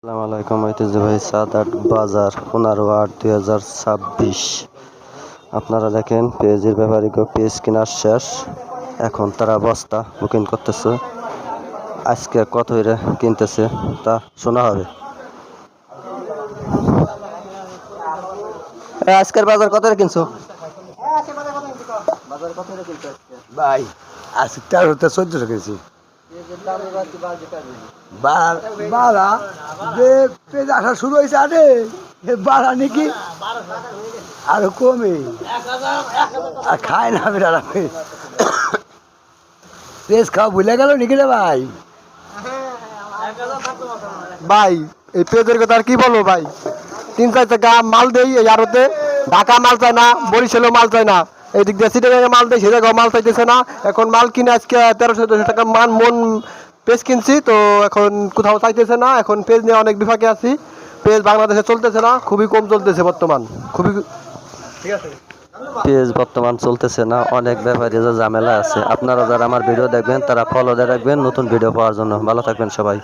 আসসালামু আলাইকুম, ঐতিহ্যবাহী সাদাত বাজার 15/8/2026। আপনারা দেখেন পেঁয়াজের ব্যাপারীকে পেঁয়াজ কেনার শেষ, এখন তারা বস্তা বুকিং করতেছে। আজকে কত হইরে কিনতেছে তা শোনা হবে। আজকের বাজার কত কিনছো? বাজার কত কিনছো ভাই? আজকে 13-14 কেজি বাড়া যে পেজ আসা শুরু হয়েছে আরে বাড়া নাকি আরো কমে আর খায় না বিড়ালা পেজ খাওয়া ভুলে গেল নাকি রে ভাই? ভাই এই পেঁয়াজের কথা আর কি বলবো ভাই, 3-4 টাকা মাল দেই এই আড়তে, ঢাকা মাল চায় না, বরিশালেও মাল চায় না, এই দিক দিয়ে সিটাগাঙে মাল দেয়, সে জায়গায় মাল চাইতেছে না। এখন মাল কিনে আজকে 1300-1400 টাকা মন পেঁয়াজ কিনছি, তো এখন কোথাও চাইতেছে না। এখন পেঁয়াজ নিয়ে অনেক বিপাকে আছি। পেঁয়াজ বাংলাদেশে চলতেছে না, খুবই কম চলতেছে বর্তমান, খুবই। ঠিক আছে, পেঁয়াজ বর্তমান চলতেছে না, অনেক ব্যাপারী যে ঝামেলা আছে। আপনারা যারা আমার ভিডিও দেখবেন তারা ফলো দিয়ে রাখবেন নতুন ভিডিও পাওয়ার জন্য। ভালো থাকবেন সবাই।